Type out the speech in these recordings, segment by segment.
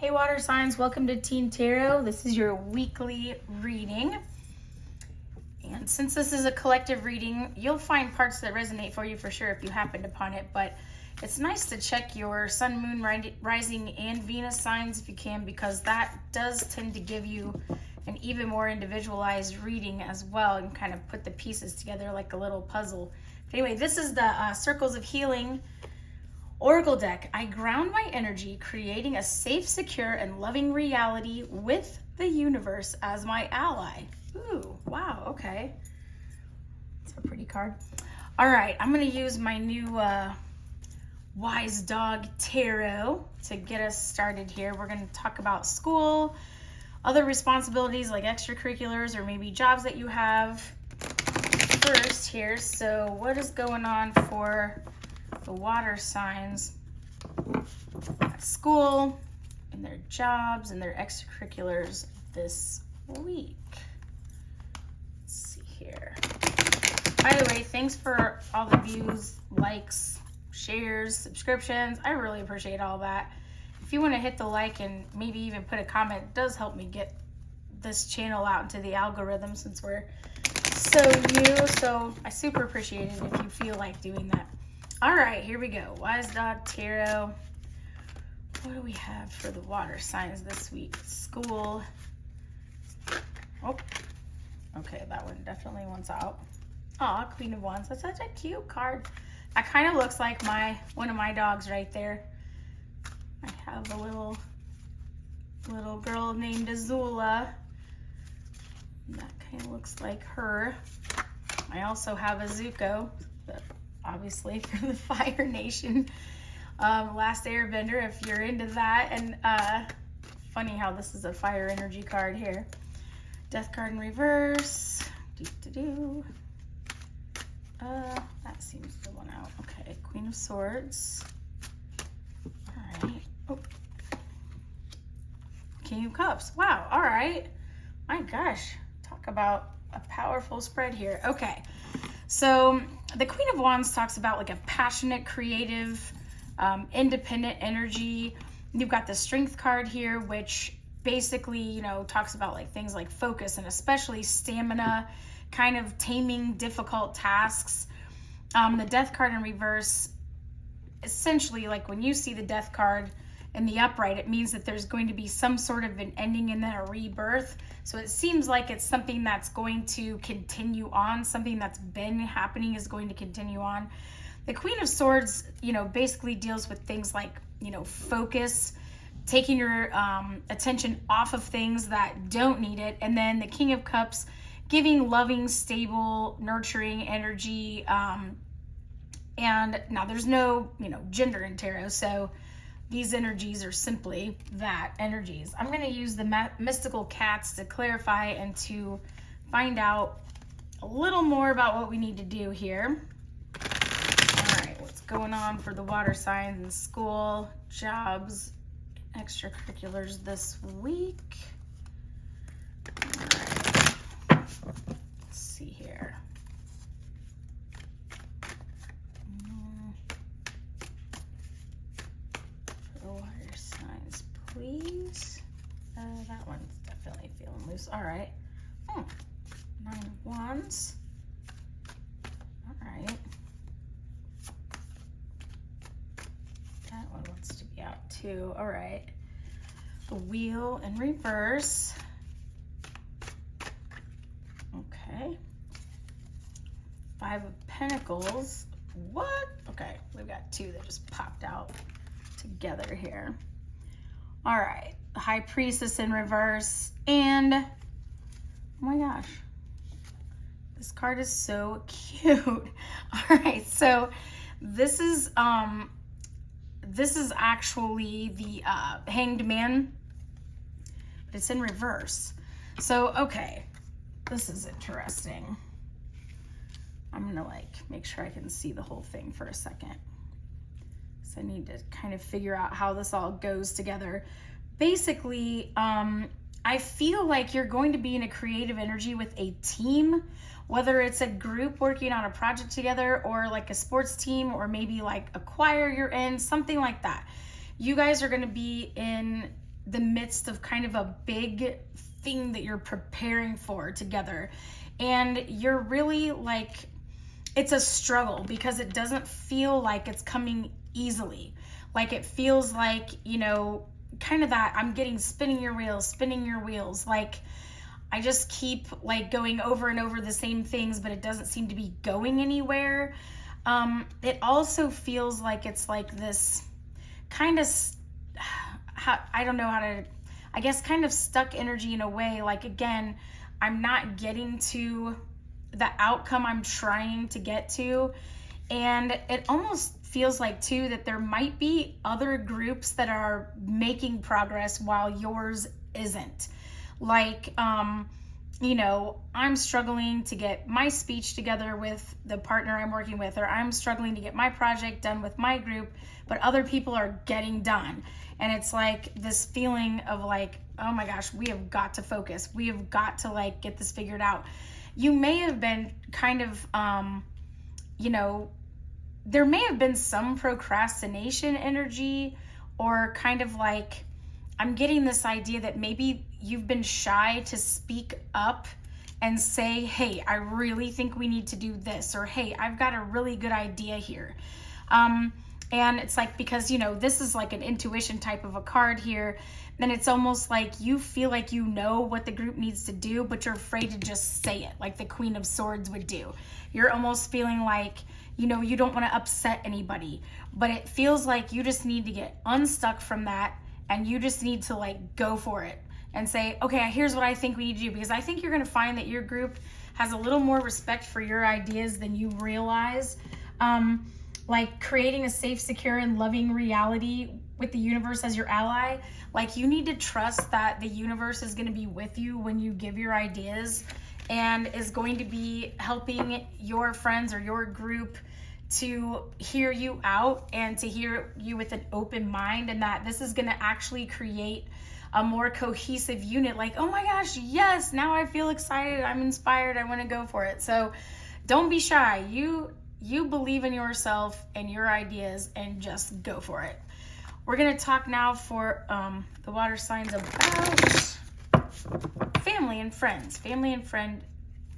Hey water signs, welcome to Teen Tarot. This is your weekly reading. And since this is a collective reading, you'll find parts that resonate for you for sure if you happened upon it, but it's nice to check your sun, moon, rising, and Venus signs if you can, because that does tend to give you an even more individualized reading as well and kind of put the pieces together like a little puzzle. But anyway, this is the Circles of Healing Oracle deck. I ground my energy, creating a safe, secure, and loving reality with the universe as my ally. Ooh, wow, okay. That's a pretty card. All right, I'm going to use my new Wise Dog Tarot to get us started here. We're going to talk about school, other responsibilities like extracurriculars or maybe jobs that you have first here. So what is going on for the water signs at school and their jobs and their extracurriculars this week? Let's see here. By the way, thanks for all the views, likes, shares, subscriptions. I really appreciate all that. If you want to hit the like and maybe even put a comment, it does help me get this channel out into the algorithm since we're so new. So I super appreciate it if you feel like doing that. All right, here we go. Wise Dog Tarot. What do we have for the water signs this week? School. Oh, okay, that one definitely wants out. Aw, Queen of Wands. That's such a cute card. That kind of looks like one of my dogs right there. I have a little girl named Azula. That kind of looks like her. I also have a Zuko, obviously from the Fire Nation, Last Airbender, if you're into that. And funny how this is a fire energy card here. Death card in reverse. That seems to one out. Okay, Queen of Swords. All right. Oh. King of Cups. Wow. All right. My gosh. Talk about a powerful spread here. Okay. So the Queen of Wands talks about like a passionate, creative, independent energy. You've got the Strength card here, which basically, you know, talks about like things like focus and especially stamina, kind of taming difficult tasks. The Death card in reverse, essentially, like when you see the Death card in the upright, it means that there's going to be some sort of an ending and then a rebirth. So it seems like it's something that's going to continue on. Something that's been happening is going to continue on. The Queen of Swords, you know, basically deals with things like, you know, focus, taking your attention off of things that don't need it. And then the King of Cups, giving loving, stable, nurturing energy. And now there's no, you know, gender in tarot. So these energies are simply that, energies. I'm going to use the mystical cats to clarify and to find out a little more about what we need to do here. All right, what's going on for the water signs in school, jobs, extracurriculars this week? All right, let's see here. Water signs, please. That one's definitely feeling loose. All right. Nine of Wands. All right. That one wants to be out too. All right. The Wheel in reverse. Okay. Five of Pentacles. What? Okay, we've got two that just popped out together here. All right, the High Priestess in reverse, and oh my gosh, this card is so cute. All right, so this is actually the Hanged Man, but it's in reverse. So okay, this is interesting. I'm gonna like make sure I can see the whole thing for a second. So I need to kind of figure out how this all goes together. Basically, I feel like you're going to be in a creative energy with a team, whether it's a group working on a project together or like a sports team or maybe like a choir you're in, something like that. You guys are going to be in the midst of kind of a big thing that you're preparing for together. And you're really like, it's a struggle because it doesn't feel like it's coming easily. Like it feels like, you know, kind of that I'm getting spinning your wheels. Like I just keep like going over and over the same things, but it doesn't seem to be going anywhere. It also feels like it's like this kind of, I don't know how to, I guess kind of stuck energy in a way. Like, again, I'm not getting to the outcome I'm trying to get to. And it almost feels like too that there might be other groups that are making progress while yours isn't. Like, you know, I'm struggling to get my speech together with the partner I'm working with, or I'm struggling to get my project done with my group, but other people are getting done. And it's like this feeling of like, oh my gosh, we have got to focus. We have got to like get this figured out. You may have been kind of, you know, there may have been some procrastination energy, or kind of like, I'm getting this idea that maybe you've been shy to speak up and say, hey, I really think we need to do this, or hey, I've got a really good idea here. And it's like, because, you know, this is like an intuition type of a card here, then it's almost like you feel like you know what the group needs to do, but you're afraid to just say it, like the Queen of Swords would do. You're almost feeling like, you know, you don't want to upset anybody, but it feels like you just need to get unstuck from that, and you just need to like go for it and say, okay, here's what I think we need to do. Because I think you're going to find that your group has a little more respect for your ideas than you realize. Like creating a safe, secure, and loving reality with the universe as your ally. Like you need to trust that the universe is going to be with you when you give your ideas, and is going to be helping your friends or your group to hear you out and to hear you with an open mind, and that this is going to actually create a more cohesive unit. Like, oh my gosh, yes, now I feel excited, I'm inspired, I want to go for it. So don't be shy. You believe in yourself and your ideas, and just go for it. We're going to talk now for the water signs about family and friend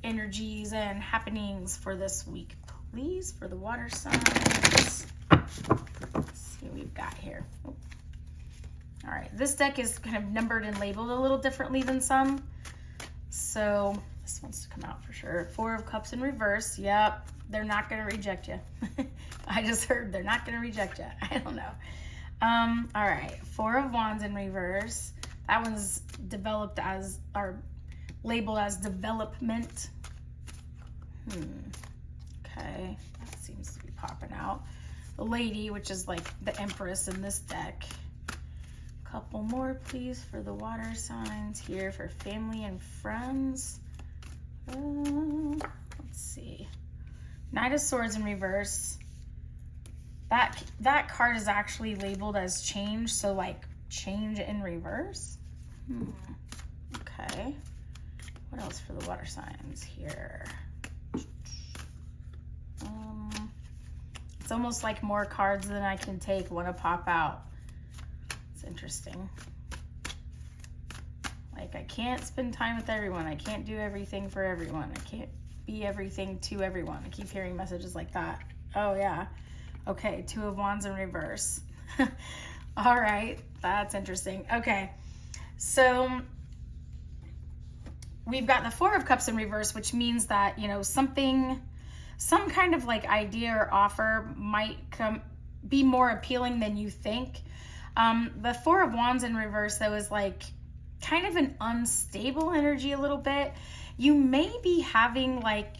energies and happenings for this week. Please, for the water signs. Let's see what we've got here. Oh. All right, this deck is kind of numbered and labeled a little differently than some. So this wants to come out for sure. 4 of Cups in reverse. Yep, they're not going to reject you. I just heard they're not going to reject you. I don't know. All right, 4 of Wands in reverse. That one's developed as, or labeled as development. Okay, that seems to be popping out. The Lady, which is like the Empress in this deck. Couple more, please, for the water signs here for family and friends. Let's see. Knight of Swords in reverse. That card is actually labeled as change, so like change in reverse. Okay. What else for the water signs here? It's almost like more cards than I can take want to pop out. It's interesting. Like, I can't spend time with everyone. I can't do everything for everyone. I can't be everything to everyone. I keep hearing messages like that. Oh, yeah. Okay, 2 of Wands in reverse. All right, that's interesting. Okay, so we've got the 4 of Cups in reverse, which means that, you know, some kind of like idea or offer might be more appealing than you think. The 4 of Wands in reverse, though, is like kind of an unstable energy a little bit. You may be having like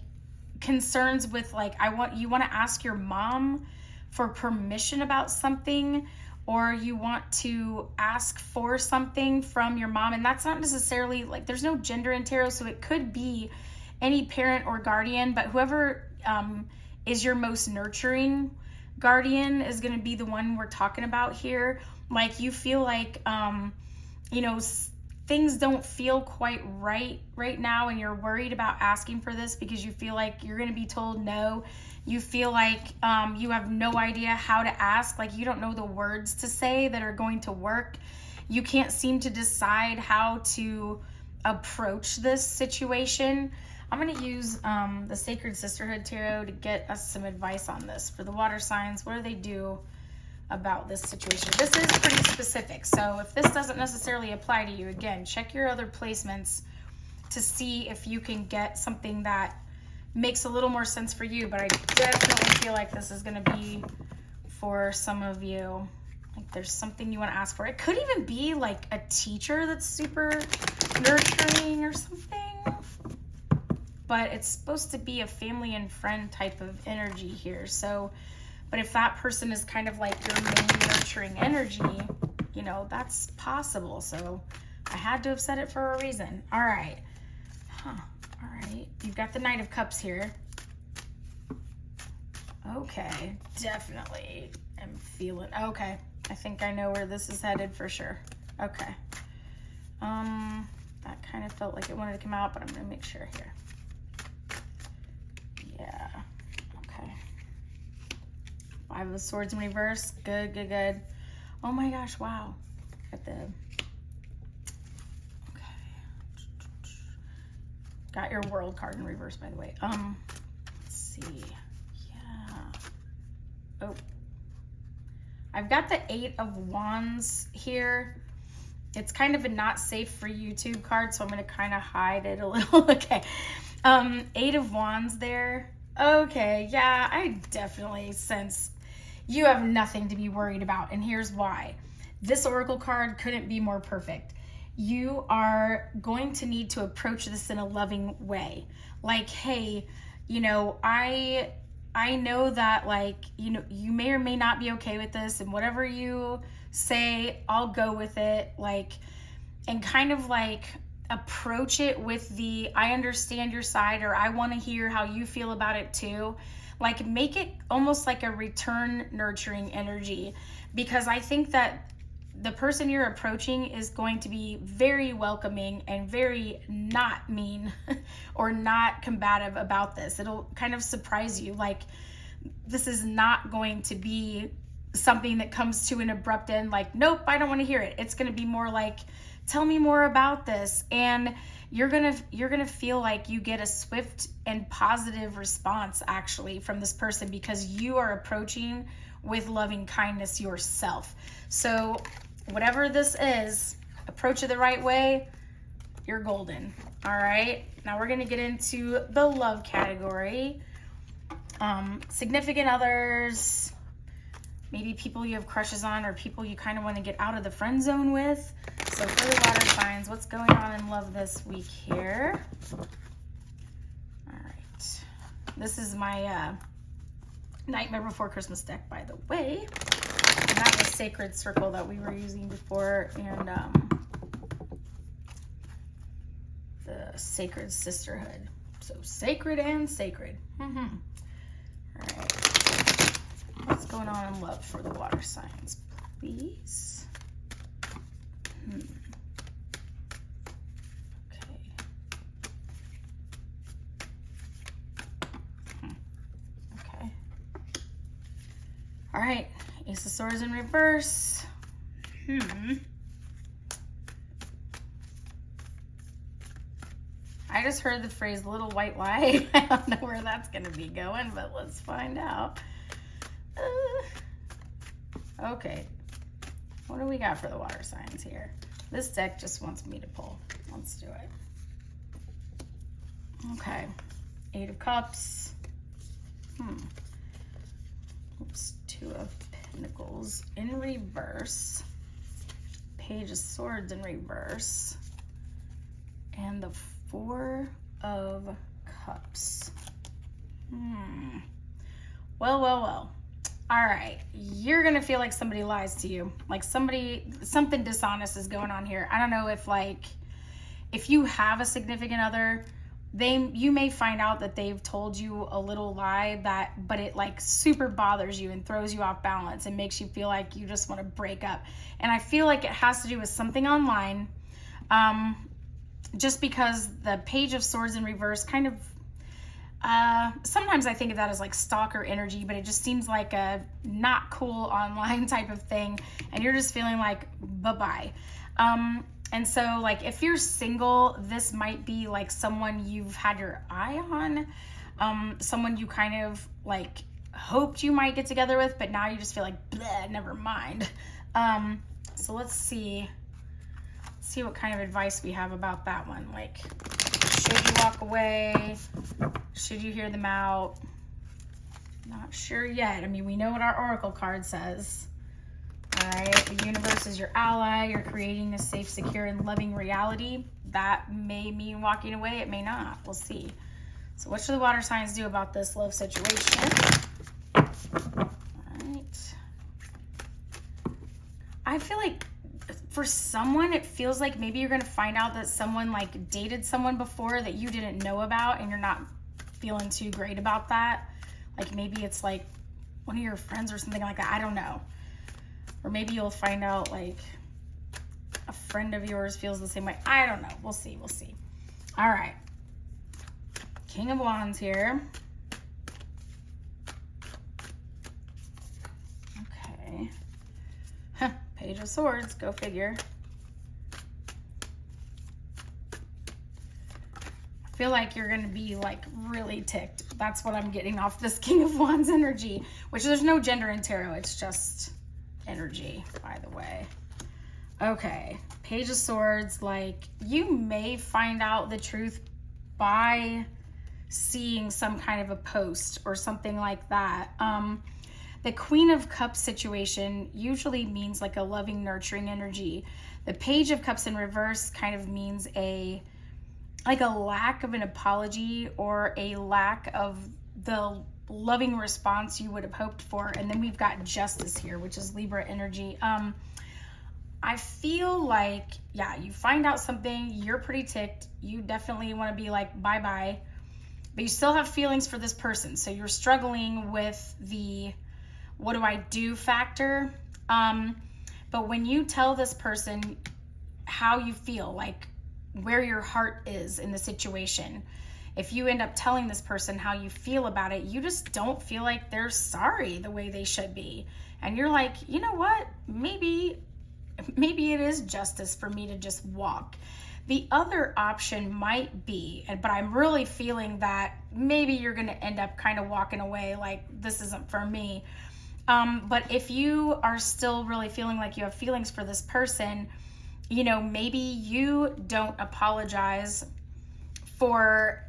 concerns with like, you want to ask your mom for permission about something, or you want to ask for something from your mom. And that's not necessarily like, there's no gender in tarot, so it could be any parent or guardian, but whoever is your most nurturing guardian is going to be the one we're talking about here. Like, you feel like, you know, things don't feel quite right now, and you're worried about asking for this because you feel like you're going to be told no. You feel like you have no idea how to ask, like you don't know the words to say that are going to work. you can't seem to decide how to approach this situation. I'm going to use the Sacred Sisterhood Tarot to get us some advice on this. For the water signs, what do they do about this situation? This is pretty specific, so if this doesn't necessarily apply to you, again, check your other placements to see if you can get something that makes a little more sense for you. But I definitely feel like this is going to be for some of you. Like there's something you want to ask for. It could even be like a teacher that's super nurturing or something, but it's supposed to be a family and friend type of energy here. So, but if that person is kind of like your main nurturing energy, you know, that's possible. So I had to have said it for a reason. All right. All right. You've got the Knight of Cups here. Okay. Definitely am feeling. Okay. I think I know where this is headed for sure. Okay. That kind of felt like it wanted to come out, but I'm going to make sure here. Yeah. Okay. Five of Swords in reverse. Good, good, good. Oh my gosh, wow. Got the... Got your World card in reverse, by the way. Let's see. Yeah. Oh. I've got the 8 of Wands here. It's kind of a not safe for YouTube card, so I'm going to kind of hide it a little. Okay. 8 of Wands there. Okay. Yeah, I definitely sense you have nothing to be worried about, and here's why. This Oracle card couldn't be more perfect. You are going to need to approach this in a loving way. Like, hey, you know, I know that, like, you know, you may or may not be okay with this, and whatever you say, I'll go with it. Like, and kind of like approach it with the, I understand your side, or I want to hear how you feel about it too. Like, make it almost like a return nurturing energy, because I think that the person you're approaching is going to be very welcoming and very not mean or not combative about this. It'll kind of surprise you. Like, this is not going to be something that comes to an abrupt end, like, nope, I don't want to hear it. It's going to be more like, tell me more about this. And you're going to feel like you get a swift and positive response actually from this person, because you are approaching with loving kindness yourself. So whatever this is, approach it the right way, you're golden. All right, now we're gonna get into the love category. Significant others, maybe people you have crushes on, or people you kind of want to get out of the friend zone with. So for the water signs, what's going on in love this week here? All right, this is my Nightmare Before Christmas deck, by the way. And that was Sacred Circle that we were using before, and the Sacred Sisterhood. So sacred and sacred. All right. What's going on in love for the water signs, please? Okay. All right. Ace of Swords in reverse. I just heard the phrase little white lie. I don't know where that's going to be going, but let's find out. Okay. What do we got for the water signs here? This deck just wants me to pull. Let's do it. Okay. 8 of Cups. Oops. 2 of Pentacles in reverse. Page of Swords in reverse. And the 4 of Cups. Well. All right. You're going to feel like somebody lies to you. Like something dishonest is going on here. I don't know if, like, if you have a significant other, you may find out that they've told you a little lie but it like super bothers you and throws you off balance and makes you feel like you just want to break up. And I feel like it has to do with something online. Just because the Page of Swords in reverse kind of, Sometimes I think of that as like stalker energy, but it just seems like a not cool online type of thing, and you're just feeling like bye-bye. And so like if you're single, this might be like someone you've had your eye on, someone you kind of like hoped you might get together with, but now you just feel like, bleh, never mind. So let's see what kind of advice we have about that one. Like, should you walk away? Should you hear them out? Not sure yet. I mean, we know what our oracle card says. All right, the universe is your ally. You're creating a safe, secure, and loving reality. That may mean walking away. It may not. We'll see. So what should the water signs do about this love situation? All right. I feel like for someone, it feels like maybe you're going to find out that someone like dated someone before that you didn't know about, and you're not feeling too great about that. Like maybe it's like one of your friends or something like that. I don't know. Or maybe you'll find out like a friend of yours feels the same way. I don't know. We'll see. We'll see. All right. King of Wands here. Okay. Page of Swords. Go figure. I feel like you're going to be like really ticked. That's what I'm getting off this King of Wands energy, which there's no gender in tarot. It's just energy, by the way. Okay, Page of Swords, like you may find out the truth by seeing some kind of a post or something like that. The Queen of Cups situation usually means like a loving, nurturing energy. The Page of Cups in reverse kind of means a lack of an apology or a lack of the loving response you would have hoped for. And then we've got Justice here, which is Libra energy. I feel like, yeah, you find out something, you're pretty ticked, you definitely want to be like bye-bye, but you still have feelings for this person. So you're struggling with the what do I do factor. But when you tell this person how you feel, like where your heart is in the situation, if you end up telling this person how you feel about it, you just don't feel like they're sorry the way they should be. And you're like, you know what? Maybe it is justice for me to just walk. The other option might be, but I'm really feeling that maybe you're going to end up kind of walking away like this isn't for me. But if you are still really feeling like you have feelings for this person, you know, maybe you don't apologize for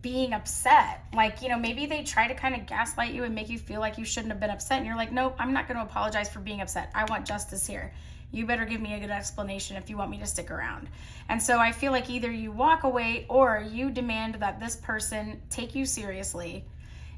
being upset. Like, you know, maybe they try to kind of gaslight you and make you feel like you shouldn't have been upset. And you're like, nope, I'm not going to apologize for being upset. I want justice here. You better give me a good explanation if you want me to stick around. And so I feel like either you walk away or you demand that this person take you seriously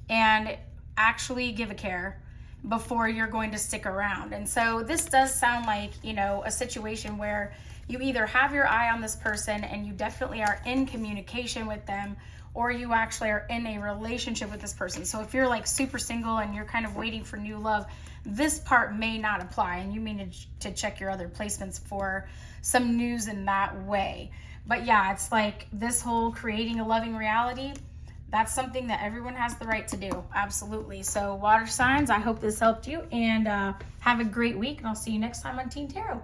and actually give a care before you're going to stick around. And so this does sound like, you know, a situation where you either have your eye on this person and you definitely are in communication with them, or you actually are in a relationship with this person. So if you're like super single and you're kind of waiting for new love, this part may not apply, and you need to check your other placements for some news in that way. But yeah, it's like this whole creating a loving reality, that's something that everyone has the right to do. Absolutely. So water signs, I hope this helped you, and have a great week, and I'll see you next time on Teen Tarot.